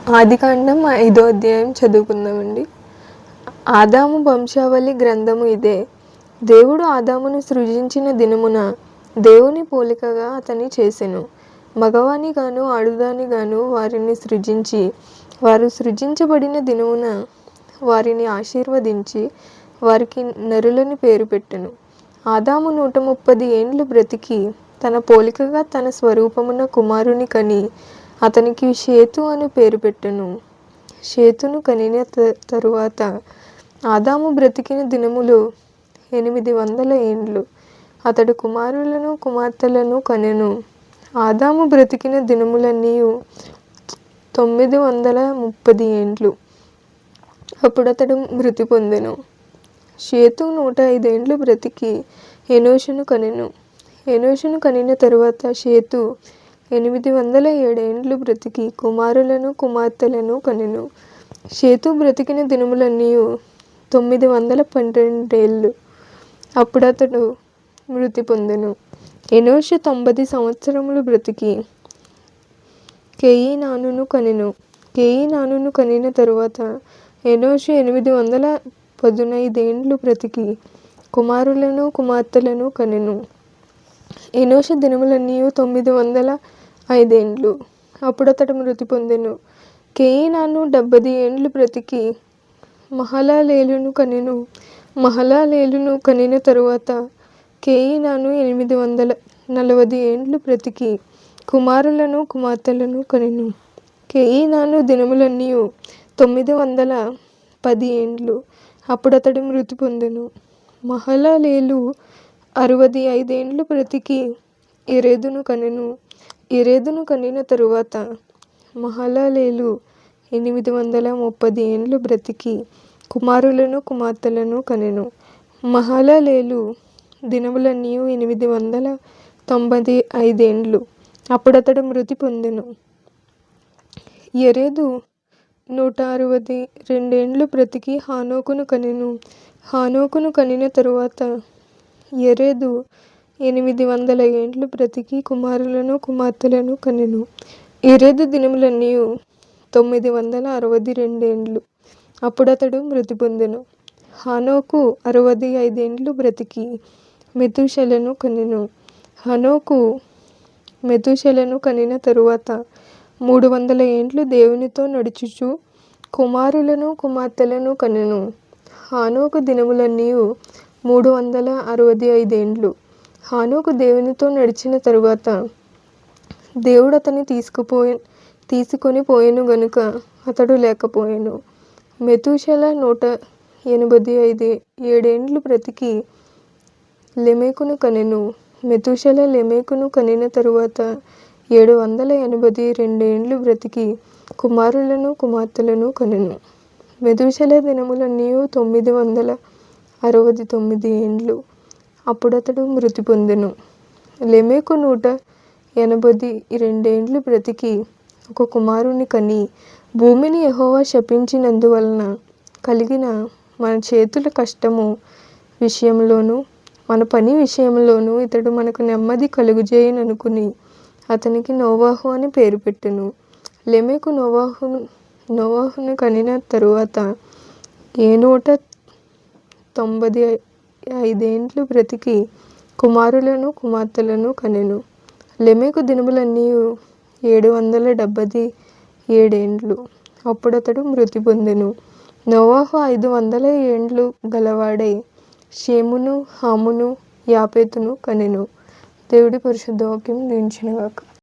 ఆదికాండం 5వ అధ్యాయం చదువుకుందామండి. ఆదాము వంశావళి గ్రంథము ఇదే. దేవుడు ఆదామును సృజించిన దినమున దేవుని పోలికగా అతన్ని చేసెను. మగవాని గాను ఆడుదాని గాను వారిని సృజించి, వారు సృజించబడిన దినమున వారిని ఆశీర్వదించి వారికి నరులని పేరు పెట్టెను. ఆదాము 130 ఏండ్లు బ్రతికి తన పోలికగా తన స్వరూపమున కుమారుని కని అతనికి షేతు అని పేరు పెట్టెను. షేతును కనిన తరువాత ఆదాము బ్రతికిన దినములు 800 ఏండ్లు. అతడు కుమారులను కుమార్తెలను కనెను. ఆదాము బ్రతికిన దినములన్నీ 930 ఏండ్లు. అప్పుడతడు మృతి పొందెను. షేతు 105 ఏండ్లు బ్రతికి ఎనోషును కనెను. ఎనోషును కనిన తరువాత షేతు 807 ఏండ్లు బ్రతికి కుమారులను కుమార్తెలను కనెను. షేతు బ్రతికిన దినములన్నీ 912 ఏళ్ళు. అప్పుడతడు మృతి పొందెను. ఎనోషు 90 సంవత్సరములు బ్రతికి కేయినానును కనెను. కేయినానును కనిన తరువాత ఎనోషు 815 ఏండ్లు బ్రతికి కుమారులను కుమార్తెలను కనెను. ఎనోషు దినములన్నీ 905 ఏండ్లు. అప్పుడతడు మృతి పొందెను. కేయినాను 70 ఏండ్లు బ్రతికి మహలలేలును కనెను. మహలలేలును కనిన తరువాత కేయినాను 840 ఏండ్లు బ్రతికి కుమారులను కుమార్తెలను కనెను. కేయినాను దినములన్నీ 910 ఏండ్లు. అప్పుడతడు మృతి పొందెను. మహలలేలు 65 ఏండ్లు బ్రతికి యెరెదును కనెను. యెరెదును కనిన తరువాత మహలలేలు 830 ఏండ్లు బ్రతికి కుమారులను కుమార్తెలను కనెను. మహలలేలు దినములన్నీ 895 ఏండ్లు. అప్పుడతడు మృతి పొందెను. యెరెదు 162 ఏండ్లు బ్రతికి హానోకును కనెను. హానోకును కనిన తరువాత యెరెదు 800 ఏండ్లు బ్రతికి కుమారులను కుమార్తెలను కనెను. యెరెదు దినములన్నీ 962 ఏండ్లు. అప్పుడతడు మృతి పొందెను. హానోకు 65 ఏండ్లు బ్రతికి మెతూషెలను కనెను. హనోకు మెతూషెలను కనిన తరువాత 300 ఏండ్లు దేవునితో నడుచుచు కుమారులను కుమార్తెలను కనెను. హానోకు దినములన్నీ 365 ఏండ్లు. హానోకు దేవునితో నడిచిన తరువాత దేవుడు అతన్ని తీసుకొని పోయెను గనుక అతడు లేకపోయెను. మెతూషెల 187 ఏండ్లు బ్రతికి లెమెకును కనెను. మెతూషెల లెమెకును కనిన తరువాత 782 ఏండ్లు బ్రతికి కుమారులను కుమార్తెలను కనెను. మెతూషెల దినములన్నీ 969 ఏండ్లు. అప్పుడతడు మృతి పొందెను. లెమెకు 182 ఏండ్లు బ్రతికి ఒక కుమారుని కని, భూమిని యెహోవా శపించినందువలన కలిగిన మన చేతుల కష్టము విషయంలోను మన పని విషయంలోను ఇతడు మనకు నెమ్మది కలుగజేయుననుకుని అతనికి నోవాహు అని పేరు పెట్టెను. లెమెకు నోవాహును కనిన తరువాత 195 ఏండ్లు బ్రతికి కుమారులను కుమార్తెలను కనెను. లెమెకు దినములన్నీ 777 ఏండ్లు. అప్పుడతడు మృతి పొందెను. నోవాహు 500 ఏండ్లు గలవాడై షేమును హామును యాపెతును కనెను. దేవుడి పరిశుద్ధ వాక్యం దీవించునుగాక.